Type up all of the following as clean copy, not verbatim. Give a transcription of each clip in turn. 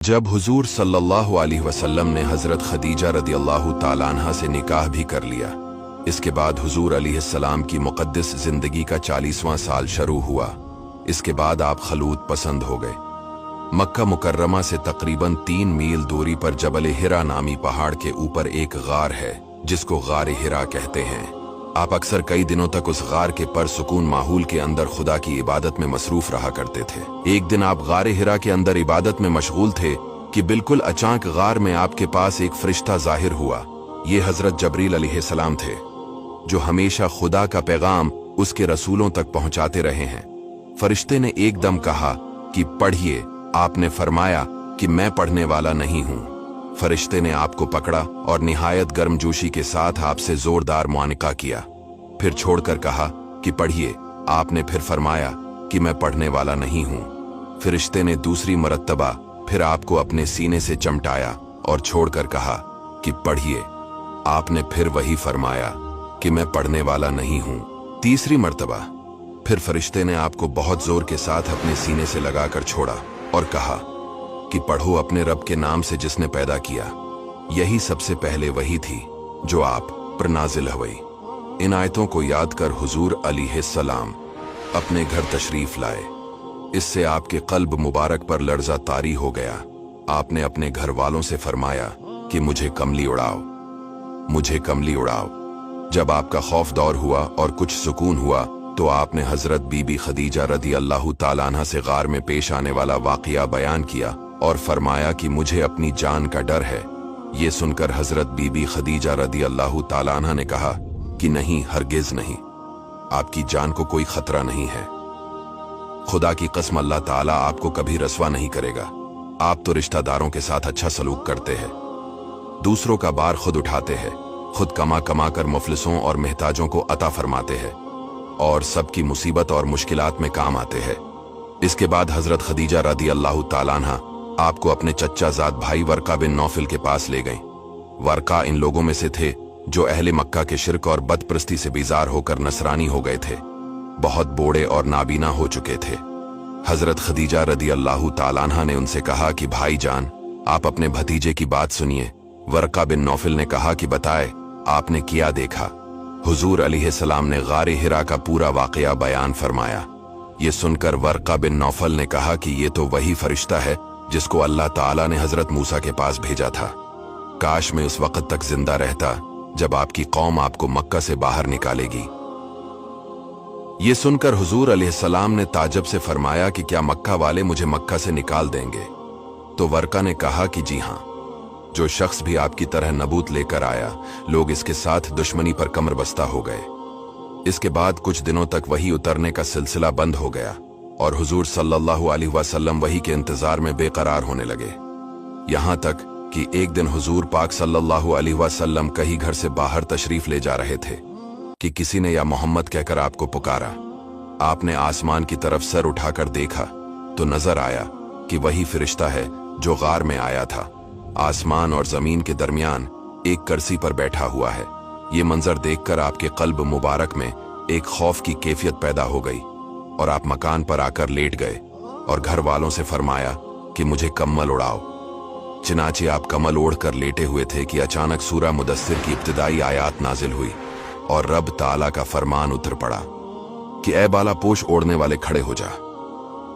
जब हुजूर सल्लल्लाहु अलैहि वसल्लम ने हजरत खदीजा रदियल्लाहु ताला अन्हा से निकाह भी कर लिया, इसके बाद हुजूर अलैहिस्सलाम की मुक़द्दस जिंदगी का 40वां साल शुरू हुआ। इसके बाद आप खलूत पसंद हो गए। मक्का मुकर्रमा से तकरीबन 3 मील दूरी पर जबल हिरा नामी पहाड़ के ऊपर एक गार है जिसको गार हिरा कहते हैं। आप अक्सर कई दिनों तक उस गार के परसुकून माहौल के अंदर खुदा की इबादत में मसरूफ रहा करते थे। एक दिन आप गार हिरा के अंदर इबादत में मशगूल थे कि बिल्कुल अचानक गार में आपके पास एक फरिश्ता जाहिर हुआ। ये हजरत जबरील अलैहिस्सलाम थे जो हमेशा खुदा का पैगाम उसके रसूलों तक पहुंचाते रहे हैं। फरिश्ते ने एकदम कहा कि पढ़िए। आपने फरमाया कि मैं पढ़ने वाला नहीं हूं। फरिश्ते ने आपको पकड़ा और निहायत गर्मजोशी के साथ आपसे जोरदार मुआनिका किया, फिर छोड़कर कहा कि पढ़िए। आपने फिर फरमाया कि मैं पढ़ने वाला नहीं हूं। फरिश्ते ने दूसरी मरतबा फिर आपको अपने सीने से चमटाया और छोड़कर कहा कि पढ़िए। आपने फिर वही फरमाया कि मैं पढ़ने वाला नहीं हूं। तीसरी मरतबा फिर फरिश्ते ने आपको बहुत जोर के साथ अपने सीने से लगाकर छोड़ा और कहा कि पढ़ो अपने रब के नाम से जिसने पैदा किया। यही सबसे पहले वही थी जो आप पर नाजिल हुई। इन आयतों को याद कर हुजूर अलैहिस्सलाम अपने घर तशरीफ लाए। इससे आपके कल्ब मुबारक पर लर्जा तारी हो गया। आपने अपने घर वालों से फरमाया कि मुझे कमली उड़ाओ, मुझे कमली उड़ाओ। जब आपका खौफ दौर हुआ और कुछ सुकून हुआ तो आपने हजरत बीबी खदीजा रदियल्लाहु ताला अन्हा से गार में पेश आने वाला वाकया बयान किया और फरमाया कि मुझे अपनी जान का डर है। ये सुनकर हजरत बीबी खदीजा रदियल्लाहु ताला अन्हा ने कहा कि नहीं, हरगिज नहीं, आपकी जान को कोई खतरा नहीं है। खुदा की कसम, अल्लाह ताला आपको कभी रसवा नहीं करेगा। आप तो रिश्तेदारों के साथ अच्छा सलूक करते हैं, दूसरों का बार खुद उठाते हैं, खुद कमा कमा कर मुफलिसों और मोहताजों को अता फरमाते हैं और सबकी मुसीबत और मुश्किलात में काम आते हैं। इसके बाद हजरत खदीजा रदियल्लाहु ताला अन्हा आपको अपने चच्चाजाद भाई वर्का बिन नौफिल के पास ले गईं। वर्का इन लोगों में से थे जो अहले मक्का के शिरक और बदप्रस्ती से बीजार होकर नसरानी हो गए थे, बहुत बूढ़े और नाबीना हो चुके थे। हजरत खदीजा रदियल्लाहु ताला अन्हा ने उनसे कहा कि भाईजान, आप अपने भतीजे की बात सुनिए। वर्का बिन नौफिल ने कहा कि बताए, आपने क्या देखा? हुजूर अलैहिस्सलाम ने गार हिरा का पूरा वाकया बयान फरमाया। ये सुनकर वर्का बिन नौफल ने कहा कि ये तो वही फरिश्ता है जिसको अल्लाह ताला ने हजरत मूसा के पास भेजा था। काश मैं उस वक्त तक जिंदा रहता जब आपकी कौम आपको मक्का से बाहर निकालेगी। ये सुनकर हुजूर अलैहिस्सलाम ने ताज्जुब से फरमाया कि क्या मक्का वाले मुझे मक्का से निकाल देंगे? तो वर्का ने कहा कि जी हां, जो शख्स भी आपकी तरह नबूत लेकर आया, लोग इसके साथ दुश्मनी पर कमर बस्ता हो गए। इसके बाद कुछ दिनों तक वही उतरने का सिलसिला बंद हो गया और हुजूर सल्लल्लाहु अलैहि वसल्लम वही के इंतजार में बेकरार होने लगे। यहां तक कि एक दिन हुजूर पाक सल्लल्लाहु अलैहि वसल्लम कहीं घर से बाहर तशरीफ ले जा रहे थे कि किसी ने या मोहम्मद कहकर आपको पुकारा। आपने आसमान की तरफ सर उठाकर देखा तो नजर आया कि वही फरिश्ता है जो गार में आया था। आसमान और जमीन के दरमियान एक कुर्सी पर बैठा हुआ है। ये मंजर देखकर आपके कल्ब मुबारक में एक खौफ की कैफियत पैदा हो गई और आप मकान पर आकर लेट गए और घर वालों से फरमाया कि मुझे कम्बल उड़ाओ। चिनाचे आप कम्बल ओढ़कर लेटे हुए थे कि अचानक सूरह मुदस्सिर की इब्तिदाई आयात नाजिल हुई और रब ताला का फरमान उतर पड़ा कि ऐ बाला पोश ओढ़ने वाले खड़े हो जा,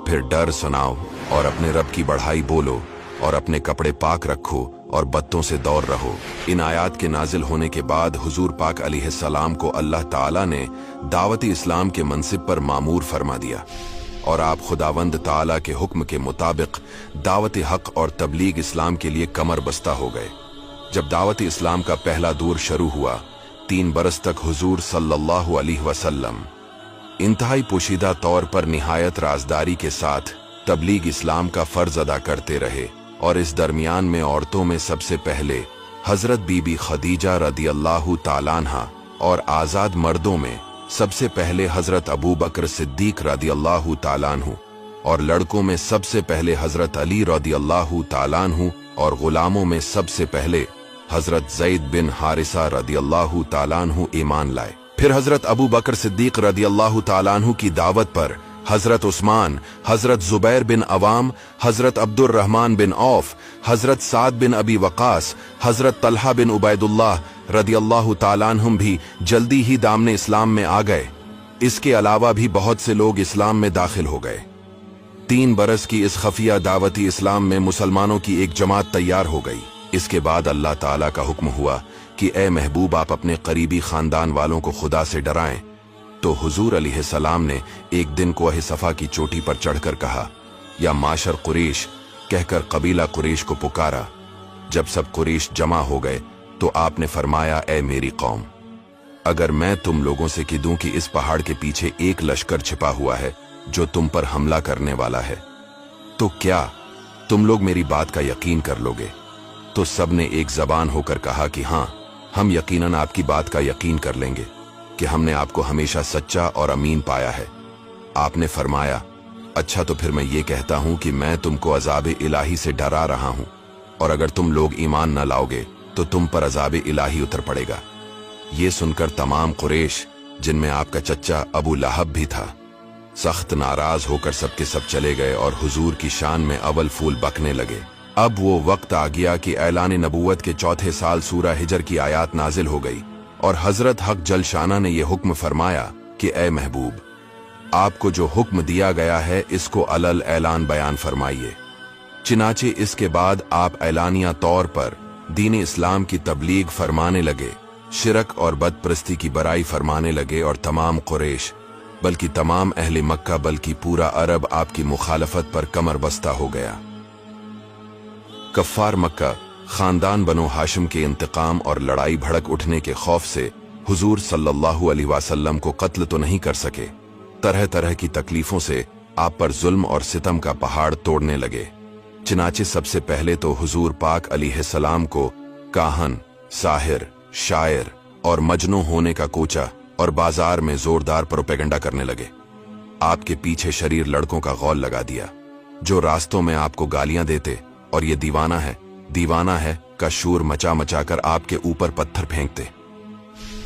फिर डर सुनाओ और अपने रब की बढ़ाई बोलो और अपने कपड़े पाक रखो और बत्तों से दौर रहो। इन आयात के नाजिल होने के बाद हुजूर पाक अलैहिस्सलाम को अल्लाह ताला ने दावत इस्लाम के मनसिब पर मामूर फरमा दिया और आप खुदावंद ताला के हुक्म के मुताबिक दावत हक और तबलीग इस्लाम के लिए कमर बस्ता हो गए। जब दावत इस्लाम का पहला दौर शुरू हुआ, 3 बरस तक हुजूर सल्लल्लाहु अलैहि वसल्लम इंतहाई पोशीदा तौर पर निहायत राजदारी के साथ तबलीग इस्लाम का फर्ज अदा करते रहे और इस दरमियान में औरतों में सबसे पहले हजरत बीबी खदीजा रदियल्लाहु ताला अन्हा और आजाद मर्दों में सबसे पहले हजरत अबू बकर सिद्दीक रदियल्लाहु ताला अन्हु और लड़कों में सबसे पहले हजरत अली रदियल्लाहु ताला अन्हु और गुलामों में सबसे पहले हजरत ज़ैद बिन हारिसा रदियल्लाहु ताला अन्हु ईमान लाए। फिर हजरत अबू बकर सिद्दीक रदियल्लाहु ताला अन्हु की दावत पर हजरत उस्मान, हजरत जुबैर बिन अवाम, हजरत अब्दुर रहमान बिन औफ, हजरत साद बिन अबी वकास, हजरत तलहा बिन उबैदुल्लाह रदियल्लाहु ताला अन्हुम भी जल्दी ही दामने इस्लाम में आ गए। इसके अलावा भी बहुत से लोग इस्लाम में दाखिल हो गए। 3 बरस की इस खफिया दावती इस्लाम में मुसलमानों की एक जमात तैयार हो गई। इसके बाद अल्लाह ताला का हुक्म हुआ कि ए महबूब, आप अपने करीबी खानदान वालों को खुदा से डराएं। तो हुजूर अलैहिस्सलाम ने एक दिन कोह सफा की चोटी पर चढ़कर कहा, या माशर कुरैश कहकर कबीला कुरैश को पुकारा। जब सब कुरैश जमा हो गए तो आपने फरमाया, ए मेरी कौम, अगर मैं तुम लोगों से कह दूं कि इस पहाड़ के पीछे एक लश्कर छिपा हुआ है जो तुम पर हमला करने वाला है, तो क्या तुम लोग मेरी बात का यकीन कर लोगे? तो सब ने एक जबान होकर कहा कि हाँ, हम यकीनन आपकी बात का यकीन कर लेंगे कि हमने आपको हमेशा सच्चा और अमीन पाया है। आपने फरमाया, अच्छा तो फिर मैं ये कहता हूं कि मैं तुमको अजाब इलाही से डरा रहा हूं, और अगर तुम लोग ईमान न लाओगे तो तुम पर अजाब इलाही उतर पड़ेगा। ये सुनकर तमाम कुरैश, जिनमें आपका चच्चा अबू लहब भी था, सख्त नाराज होकर सबके सब चले गए और हुजूर की शान में अवल फूल बकने लगे। अब वो वक्त आ गया कि ऐलान नबूवत के चौथे साल सूरह हिजर की आयात नाजिल हो गई और हजरत हक जलशाना ने यह हुक्म फरमाया कि ए महबूब, आपको जो हुक्म दिया गया है इसको अलल ऐलान बयान फरमाइए। चिनाचे इसके बाद आप ऐलानिया तौर पर दीन इस्लाम की तबलीग फरमाने लगे, शिरक और बदप्रस्ती की बराई फरमाने लगे और तमाम कुरैश, बल्कि तमाम अहले मक्का, बल्कि पूरा अरब आपकी मुखालफत पर कमर बस्ता हो गया। कफ्फार मक्का खानदान बनो हाशिम के इंतकाम और लड़ाई भड़क उठने के खौफ से हुजूर सल्लल्लाहु अलैहि वसल्लम को कत्ल तो नहीं कर सके, तरह तरह की तकलीफों से आप पर जुल्म और सितम का पहाड़ तोड़ने लगे। चिनाचे सबसे पहले तो हुजूर पाक अलैहिस्सलाम को काहन, साहिर, शायर और मजनू होने का कोचा और बाजार में जोरदार प्रोपेगेंडा करने लगे। आपके पीछे शरीर लड़कों का गौल लगा दिया जो रास्तों में आपको गालियां देते और ये दीवाना है का शूर मचा मचा कर आपके ऊपर पत्थर फेंकते।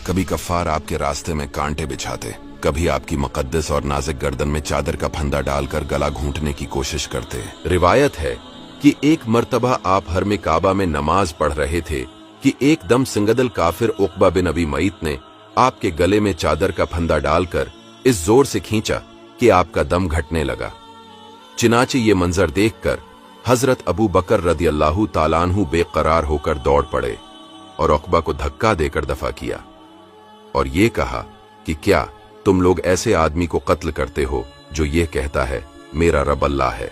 कभी कफ्फार आपके रास्ते में कांटे बिछाते, कभी आपकी मुकद्दस और नाजुक गर्दन में चादर का फंदा डालकर गला घूंटने की कोशिश करते। रिवायत है कि एक मर्तबा आप हरम काबा में नमाज पढ़ रहे थे कि एकदम सिंगदल काफिर उक़बा बिन अबी मईत ने आपके गले में चादर का फंदा डालकर इस जोर से खींचा कि आपका दम घटने लगा। चिनाचे ये मंजर देखकर हजरत अबू बकर रदियल्लाहु ताला अन्हु बेकरार होकर दौड़ पड़े और उक़बा को धक्का देकर दफा किया और ये कहा कि क्या तुम लोग ऐसे आदमी को कत्ल करते हो जो ये कहता है मेरा रब अल्लाह है।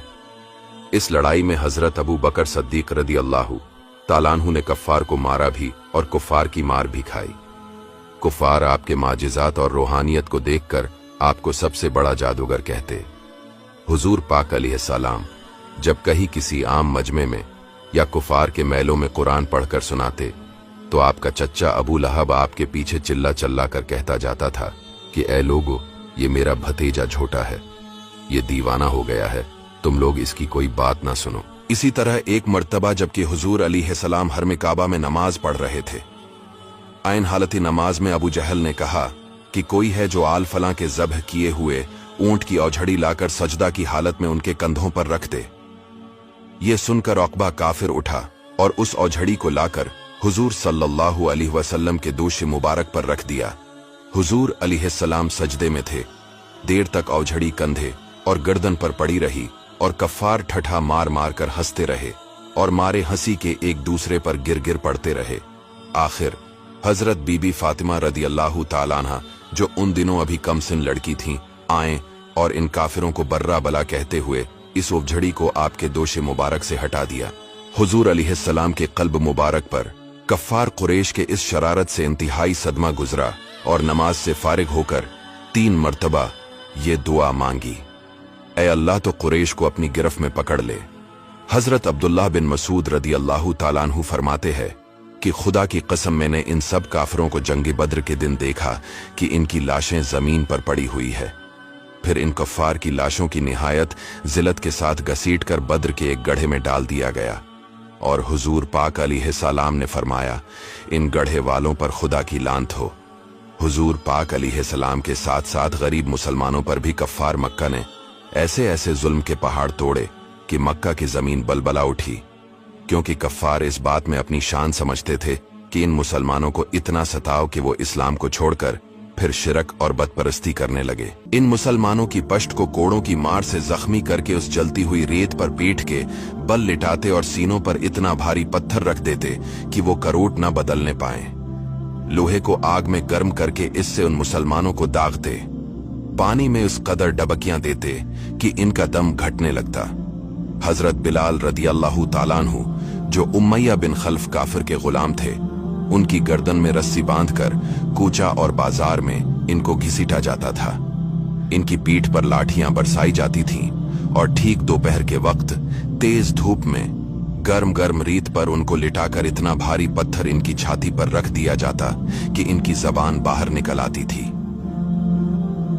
इस लड़ाई में हजरत अबू बकर सद्दीक रदियल्लाहु ताला अन्हु ने कफ्फार को मारा भी और कुफ्फार की मार भी खाई। कुफ्फार आपके माजिज़ात और रूहानियत को देखकर आपको सबसे बड़ा जादूगर कहते। हुजूर पाक अलैहिस्सलाम जब कहीं किसी आम मजमे में या कुफार के महलों में कुरान पढ़कर सुनाते तो आपका चच्चा अबू लहब आपके पीछे चिल्ला चिल्ला कर कहता जाता था कि ए लोगो, ये मेरा भतीजा छोटा है, ये दीवाना हो गया है, तुम लोग इसकी कोई बात ना सुनो। इसी तरह एक मर्तबा जबकि हुजूर अलैहिस्सलाम हरम काबा में नमाज पढ़ रहे थे, आइन हालती नमाज में अबू जहल ने कहा कि कोई है जो आल फलां के ज़ब्ह किए हुए ऊंट की औझड़ी लाकर सजदा की हालत में उनके कंधों पर रख दे। ये सुनकर उक़बा काफिर उठा और उस औझड़ी को लाकर हुजूर सल्लल्लाहु अलैहि वसल्लम के दोष मुबारक पर रख दिया। हुजूर अलैहिस्सलाम सजदे में थे, देर तक औझड़ी कंधे और गर्दन पर पड़ी रही और कफ्फार ठठा मार मार कर हंसते रहे और मारे हंसी के एक दूसरे पर गिर गिर पड़ते रहे। आखिर हजरत बीबी फातिमा रदियल्लाहु ताला अन्हा, जो उन दिनों अभी कम सिन लड़की थीं, आए और इन काफिरों को बर्रा बला कहते हुए इस औझड़ी को आपके दोष मुबारक से हटा दिया। हुजूर अलैहिस्सलाम के कल्ब मुबारक पर कफ्फार कुरैश के इस शरारत से इंतहाई सदमा गुजरा और नमाज से फारिग होकर 3 मर्तबा ये दुआ मांगी, ऐ अल्लाह तो कुरैश को अपनी गिरफ्त में पकड़ ले। हजरत अब्दुल्लाह बिन मसूद रदियल्लाहु ताला अन्हु फरमाते हैं कि खुदा की कसम, मैंने इन सब काफिरों को जंग बद्र के दिन देखा कि इनकी लाशें जमीन पर पड़ी हुई है। फिर इन कफ्फार की लाशों की निहायत जिल्लत के साथ घसीट कर बद्र के एक गड्ढे में डाल दिया गया और हुजूर पाक अलैहिस्सलाम ने फरमाया, इन गड्ढे वालों पर खुदा की लानत हो। हुजूर पाक अलैहिस्सलाम के साथ साथ गरीब मुसलमानों पर भी कफ्फार मक्का ने ऐसे ऐसे जुल्म के पहाड़ तोड़े कि मक्का की जमीन बलबला उठी, क्योंकि कफ्फार इस बात में अपनी शान समझते थे कि इन मुसलमानों को इतना सताओ कि वो इस्लाम को छोड़कर फिर शिरक और बदपरस्ती करने लगे। इन मुसलमानों की पश्त को कोड़ों की मार से जख्मी करके उस जलती हुई रेत पर पीट के बल लिटाते और सीनों पर इतना भारी पत्थर रख देते कि वो करोट न बदलने पाए। लोहे को आग में गर्म करके इससे उन मुसलमानों को दागते, पानी में उस कदर डबकियां देते कि इनका दम घटने लगता। हजरत बिलाल रदी अल्लाह ताला अन्हु, जो उमैया बिन खल्फ काफिर के गुलाम थे, उनकी गर्दन में रस्सी बांधकर कूचा और बाजार में इनको घसीटा जाता था। इनकी पीठ पर लाठियां बरसाई जाती थीं और ठीक दोपहर के वक्त तेज धूप में गर्म गर्म रीत पर उनको लिटाकर इतना भारी पत्थर इनकी छाती पर रख दिया जाता कि इनकी जबान बाहर निकल आती थी।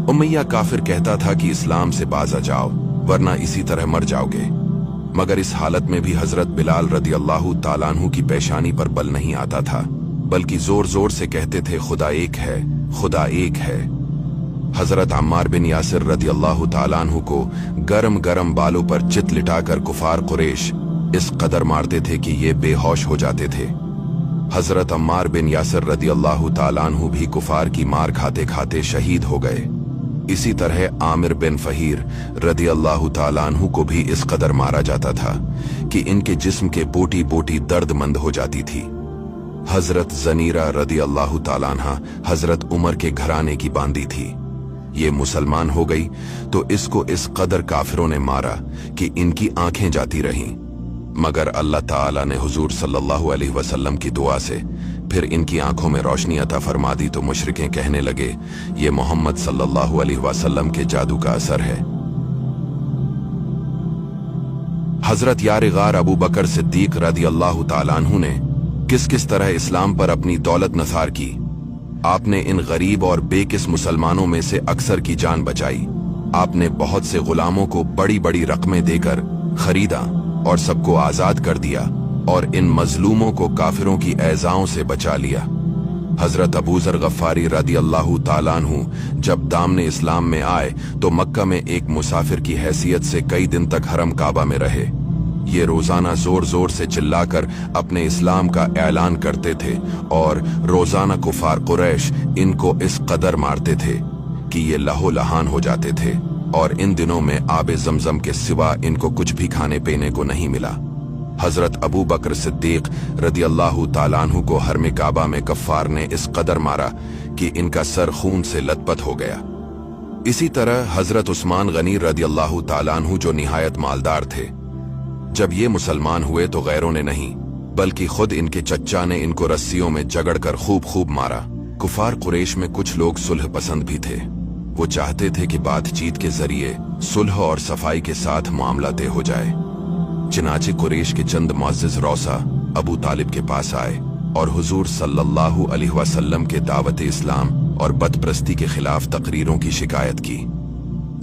उमैया काफिर कहता था कि इस्लाम से बाज आ जाओ वरना इसी तरह मर जाओगे, मगर इस हालत में भी हजरत बिलाल रदी अल्लाह ताला अन्हु की पेशानी पर बल नहीं आता था, बल्कि जोर जोर से कहते थे खुदा एक है, खुदा एक है। हजरत अम्मार बिन यासिर रदी अल्लाह ताला अन्हु को गरम गरम बालों पर चित लिटाकर कुफार कुरैश इस कदर मारते थे कि ये बेहोश हो जाते थे। हजरत अम्मार बिन यासिर रदी अल्लाह ताला अन्हु भी कुफार की मार खाते खाते शहीद हो गए। इसी तरह आमिर बिन फहीर रदी अल्लाह ताला अन्हु को भी इस कदर मारा जाता था कि इनके जिस्म के बोटी बोटी दर्दमंद हो जाती थी। हजरत जनीरा रदी अल्लाह ताला अन्हा हजरत उमर के घराने की बांदी थी। ये मुसलमान हो गई तो इसको इस कदर काफिरों ने मारा कि इनकी आंखें जाती रहीं, मगर अल्लाह ताला ने हुजूर सल्लल्लाहु अलैहि वसल्लम की दुआ से फिर इनकी आंखों में रोशनी अता फरमा दी तो मुशरिकें कहने लगे ये मोहम्मद सल्लल्लाहु अलैहि वसल्लम के जादू का असर है। हजरत यार गार अबू बकर सिद्दीक रदी अल्लाह ताला अन्हु ने किस किस तरह इस्लाम पर अपनी दौलत नसार की। आपने इन गरीब और बेकिस मुसलमानों में से अक्सर की जान बचाई। आपने बहुत से गुलामों को बड़ी बड़ी रकमें देकर खरीदा और सबको आजाद कर दिया और इन मजलूमों को काफिरों की ऐजाओं से बचा लिया। हजरत अबू जर गफ्फारी रदी अल्लाह ताला अन्हु जब दामने इस्लाम में आए तो मक्का में एक मुसाफिर की हैसियत से कई दिन तक हरम काबा में रहे। ये रोजाना जोर जोर से चिल्लाकर अपने इस्लाम का ऐलान करते थे और रोजाना कुफार कुरैश इनको इस कदर मारते थे कि ये लहो लहान हो जाते थे और इन दिनों में आबे जमजम के सिवा इनको कुछ भी खाने पीने को नहीं मिला। हजरत अबू बकर सिद्दीक रदी अल्लाह ताला अन्हु को हरम काबा में कफ्फार ने इस कदर मारा कि इनका सर खून से लथपथ हो गया। इसी तरह हजरत उस्मान गनी रदी अल्लाह ताला अन्हु जो निहायत मालदार थे, जब ये मुसलमान हुए तो गैरों ने नहीं बल्कि खुद इनके चच्चा ने इनको रस्सियों में जगड़कर खूब खूब मारा। कुफार कुरैश में कुछ लोग सुलह पसंद भी थे। वो चाहते थे कि बातचीत के जरिए सुलह और सफाई के साथ मामला तय हो जाए। चिनाचे कुरैश के चंद मुअज़्ज़िज़ रौसा अबू तालिब के पास आए और हुजूर सल्लल्लाहु अलैहि वसल्लम के दावत इस्लाम और बदप्रस्ती के खिलाफ तकरीरों की शिकायत की।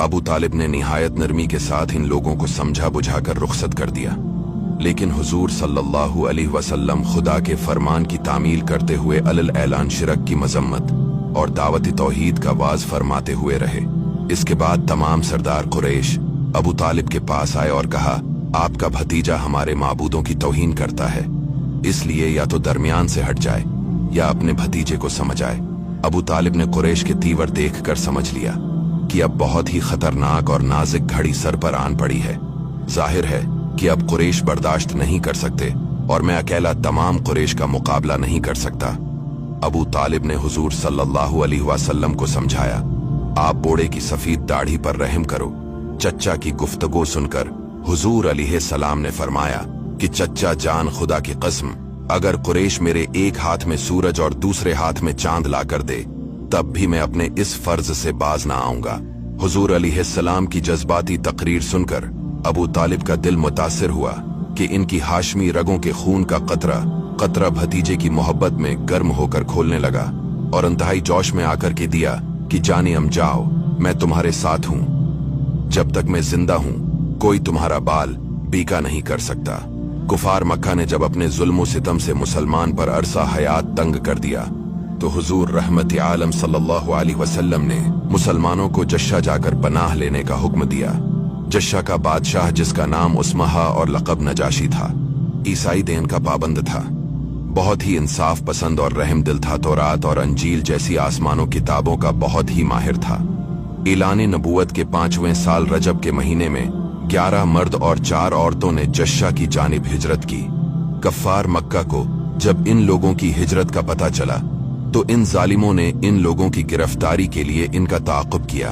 अबू तालिब ने निहायत नरमी के साथ इन लोगों को समझा बुझाकर रुखसत कर दिया, लेकिन हुजूर सल्लल्लाहु अलैहि वसल्लम खुदा के फरमान की तामील करते हुए अलल ऐलान शिरक की मजम्मत और दावत तौहीद का वाज फरमाते हुए रहे। इसके बाद तमाम सरदार कुरैश अबू तालिब के पास आए और कहा, आपका भतीजा हमारे माबूदों की तौहीन करता है, इसलिए या तो दरमियान से हट जाए या अपने भतीजे को समझ आए। अबू तालिब ने कुरैश के तीवर देखकर समझ लिया कि अब बहुत ही खतरनाक और नाजुक घड़ी सर पर आन पड़ी है। जाहिर है कि अब कुरैश बर्दाश्त नहीं कर सकते और मैं अकेला तमाम कुरैश का मुकाबला नहीं कर सकता। अबू तालिब ने हुजूर सल्लल्लाहु अलैहि वसल्लम को समझाया, आप बूढ़े की सफेद दाढ़ी पर रहम करो। चच्चा की गुफ्तगू सुनकर हुजूर अलैहिस्सलाम ने फरमाया कि चच्चा जान खुदा की कसम, अगर कुरैश मेरे एक हाथ में सूरज और दूसरे हाथ में चांद ला कर दे तब भी मैं अपने इस फर्ज से बाज ना आऊंगा। हुजूर अलैहिस्सलाम की जज्बाती तकरीर सुनकर अबू तालिब का दिल मुतासिर हुआ कि इनकी हाशमी रगों के खून का कतरा कतरा भतीजे की मोहब्बत में गर्म होकर खोलने लगा और इंतहाई जोश में आकर के दिया कि जाने हम जाओ, मैं तुम्हारे साथ हूं। जब तक मैं जिंदा हूं कोई तुम्हारा बाल बीका नहीं कर सकता। कुफार मक्का ने जब अपने जुल्म सितम से मुसलमान पर अरसा हयात तंग कर दिया तो हुजूर रहमत आलम सल्लल्लाहु अलैहि वसल्लम ने मुसलमानों को जश्शा जाकर पनाह लेने का हुक्म दिया। जश्शा का बादशाह, जिसका नाम उस्महा और लक़ब नजाशी था, ईसाई दीन का पाबंद था, बहुत ही इंसाफ पसंद और रहम दिल था। तौरात और अंजील जैसी आसमानों किताबों का बहुत ही माहिर था। ऐलान नबूवत के 5वें साल रजब के महीने में 11 मर्द और 4 औरतों ने जश्शा की जानिब हिजरत की। कफ्फार मक्का को जब इन लोगों की हिजरत का पता चला तो इन जालिमों ने इन लोगों की गिरफ्तारी के लिए इनका ताक़ुब किया,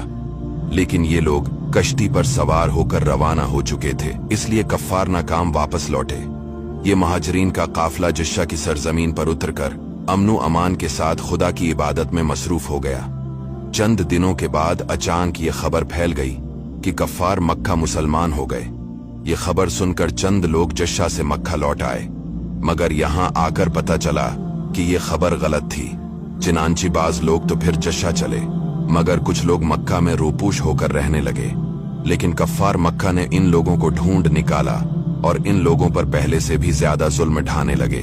लेकिन ये लोग कश्ती पर सवार होकर रवाना हो चुके थे, इसलिए कफ्फार नाकाम वापस लौटे। ये महाजरीन का काफिला जश्शा की सरजमीन पर उतरकर अमन अमान के साथ खुदा की इबादत में मसरूफ हो गया। चंद दिनों के बाद अचानक ये खबर फैल गई कि कफ्फार मक्का मुसलमान हो गए। ये खबर सुनकर चंद लोग जश्शा से मक्का लौट आए, मगर यहाँ आकर पता चला कि ये खबर गलत थी। चिनांची बाज लोग तो फिर जश्शा चले, मगर कुछ लोग मक्का में रूपोश होकर रहने लगे। लेकिन कफ्फार मक्का ने इन लोगों को ढूंढ निकाला और इन लोगों पर पहले से भी ज्यादा जुल्म ढाने लगे।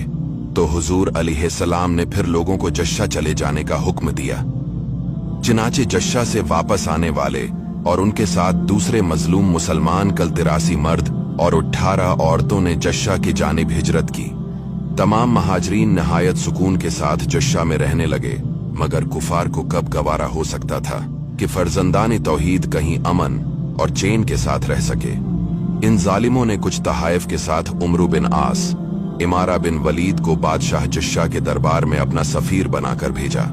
तो हुजूर अलैहिस्सलाम ने फिर लोगों को जश्शा चले जाने का हुक्म दिया। चिनाचे जश्शा से वापस आने वाले और उनके साथ दूसरे मजलूम मुसलमान कल 83 मर्द और 18 औरतों ने जश्शा की जानिब हिजरत की। तमाम महाजरीन नहायत सुकून के साथ जश्शा में रहने लगे, मगर कुफार को कब गवारा हो सकता था कि फर्जंदान तौहीद कहीं अमन और चैन के साथ रह सके। इन जालिमों ने कुछ तहाइफ के साथ उमरू बिन आस, इमारा बिन वलीद को बादशाह जश्शा के दरबार में अपना सफीर बनाकर भेजा।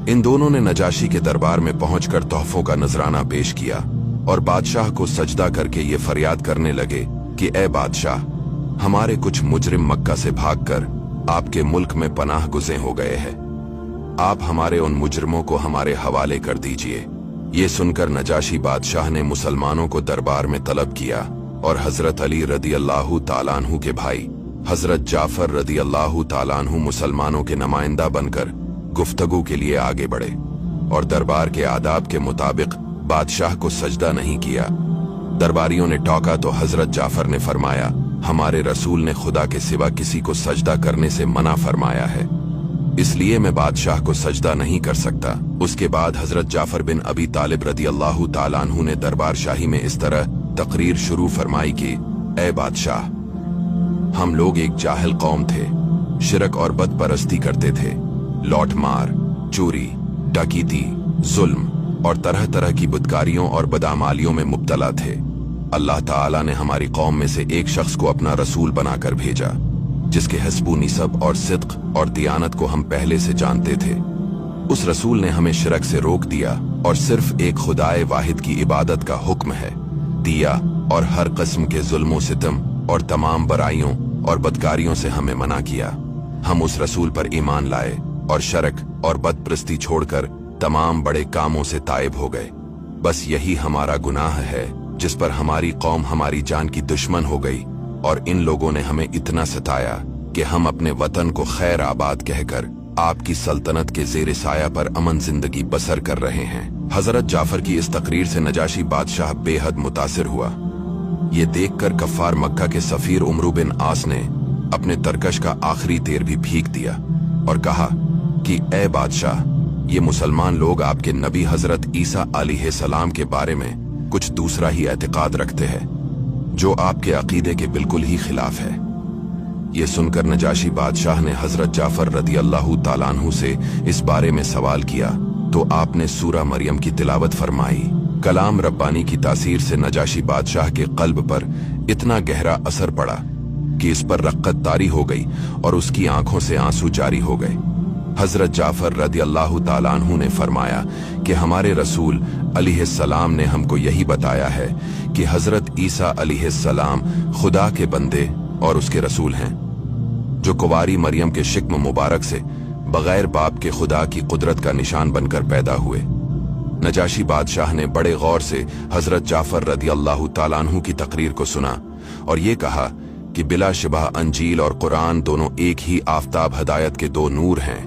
इन दोनों ने नजाशी के दरबार में पहुंचकर तोहफों का नजराना पेश किया और बादशाह को सजदा करके ये फरियाद करने लगे कि ए बादशाह, हमारे कुछ मुजरिम मक्का से भागकर आपके मुल्क में पनाह गुज़े हो गए हैं। आप हमारे उन मुजरिमों को हमारे हवाले कर दीजिए। ये सुनकर नजाशी बादशाह ने मुसलमानों को दरबार में तलब किया और हजरत अली रदी अल्लाह ताला अन्हु के भाई हजरत जाफर रदी अल्लाह ताला अन्हु मुसलमानों के नुमाइंदा बनकर गुफ्तगू के लिए आगे बढ़े और दरबार के आदाब के मुताबिक बादशाह को सजदा नहीं किया। दरबारियों ने टोका तो हजरत जाफर ने फरमाया, हमारे रसूल ने खुदा के सिवा किसी को सजदा करने से मना फरमाया है, इसलिए मैं बादशाह को सजदा नहीं कर सकता। उसके बाद हजरत जाफर बिन अबी तालिब रदी अल्लाह ताला अन्हु ने दरबार शाही में इस तरह तकरीर शुरू फरमाई कि ए बादशाह, हम लोग एक जाहिल कौम थे, शिरक और बदपरस्ती करते थे, लौट मार, चोरी, डकैती, जुल्म और तरह तरह की बुदकारियों और बदामालियों में मुब्तला थे। अल्लाह ताला ने हमारी कौम में से एक शख्स को अपना रसूल बनाकर भेजा, जिसके हस्बू निसब और सिद्क और दियानत को हम पहले से जानते थे। उस रसूल ने हमें शिरक से रोक दिया और सिर्फ एक खुदाए वाहिद की इबादत का हुक्म है दिया और हर किस्म के जुल्मों सितम और तमाम बुराइयों और बदकारियों से हमें मना किया। हम उस रसूल पर ईमान लाए और शरक और बदप्रस्ती छोड़कर तमाम बड़े कामों से ताइब हो गए। बस यही हमारा गुनाह है जिस पर हमारी कौम हमारी जान की दुश्मन हो गई और इन लोगों ने हमें इतना सताया कि हम अपने वतन को खैर आबाद कहकर आपकी सल्तनत के ज़ेर साया पर अमन जिंदगी बसर कर रहे हैं। हजरत जाफर की इस तकरीर से नजाशी बादशाह बेहद मुतासिर हुआ। ये देखकर कफ्फार मक्का के सफीर उमरू बिन आस ने अपने तरकश का आखिरी तेर भी फींक दिया और कहा कि ए बादशाह, ये मुसलमान लोग आपके नबी हजरत ईसा अलैहिस्सलाम के बारे में कुछ दूसरा ही एतकाद रखते हैं, जो आपके अकीदे के बिल्कुल ही खिलाफ है। ये सुनकर नजाशी बादशाह ने हजरत जाफर रदी अल्लाह ताला अन्हु से इस बारे में सवाल किया तो आपने सूरा मरियम की तिलावत फरमाई। कलाम रब्बानी की तासीर से नजाशी बादशाह के कल्ब पर इतना गहरा असर पड़ा कि इस पर रक्कत तारी हो गई और उसकी आंखों से आंसू जारी हो गए। हजरत जाफर रदी अल्लाह ताला अन्हु ने फरमाया कि हमारे रसूल अलैहिस्सलाम ने हमको यही बताया है कि हजरत ईसा अलैहिस्सलाम खुदा के बंदे और उसके रसूल हैं, जो कुंवारी मरियम के शिक्म मुबारक से बगैर बाप के खुदा की कुदरत का निशान बनकर पैदा हुए। नजाशी बादशाह ने बड़े गौर से हजरत जाफर रदी अल्लाह ताला अन्हु की तकरीर को सुना और ये कहा कि बिलाशिबा अंजील और कुरान दोनों एक ही आफताब हदायत के दो नूर हैं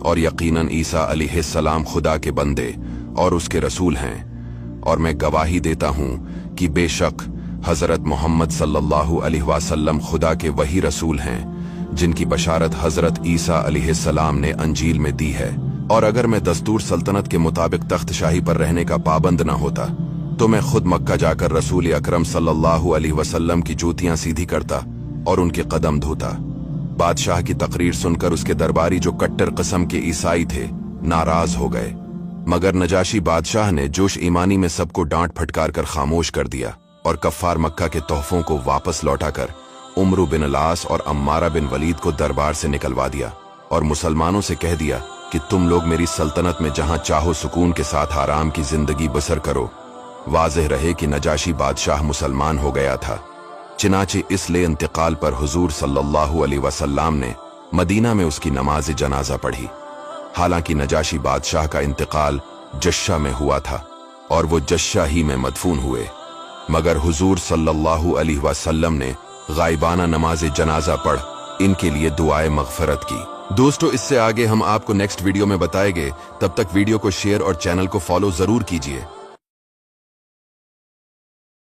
और यकीनन ईसा अलैहिस्सलाम खुदा के बंदे और उसके रसूल हैं, और मैं गवाही देता हूँ कि बेशक हजरत मोहम्मद सल्लल्लाहु अलैहि वसल्लम खुदा के वही रसूल हैं जिनकी बशारत हजरत ईसा अलैहिस्सलाम ने अंजील में दी है। और अगर मैं दस्तूर सल्तनत के मुताबिक तख्त शाही पर रहने का पाबंद न होता तो मैं खुद मक्का जाकर रसूल अकरम सल्लल्लाहु अलैहि वसल्लम की जूतियां सीधी करता और उनके कदम धोता। बादशाह की तकरीर सुनकर उसके दरबारी जो कट्टर किस्म के ईसाई थे नाराज हो गए, मगर नजाशी बादशाह ने जोश ईमानी में सबको डांट फटकार कर खामोश कर दिया और कफ्फार मक्का के तोहफों को वापस लौटाकर उमरू बिन अलास और अम्मारा बिन वलीद को दरबार से निकलवा दिया और मुसलमानों से कह दिया कि तुम लोग मेरी सल्तनत में जहां चाहो सुकून के साथ आराम की जिंदगी बसर करो। वाज़ेह रहे कि नजाशी बादशाह मुसलमान हो गया था। चिनाचे इसलिए इंतकाल पर हुजूर सल्लल्लाहु अलैहि वसल्लम ने मदीना में उसकी नमाज जनाजा पढ़ी। हालांकि नजाशी बादशाह का इंतकाल जश्शा में हुआ था और वो जश्शा ही में मदफून हुए, मगर हुजूर सल्लल्लाहु अलैहि वसल्लम ने गायबाना नमाज जनाजा पढ़ इनके लिए दुआए मगफरत की। दोस्तों, इससे आगे हम आपको नेक्स्ट वीडियो में बताएंगे। तब तक वीडियो को शेयर और चैनल को फॉलो जरूर कीजिए।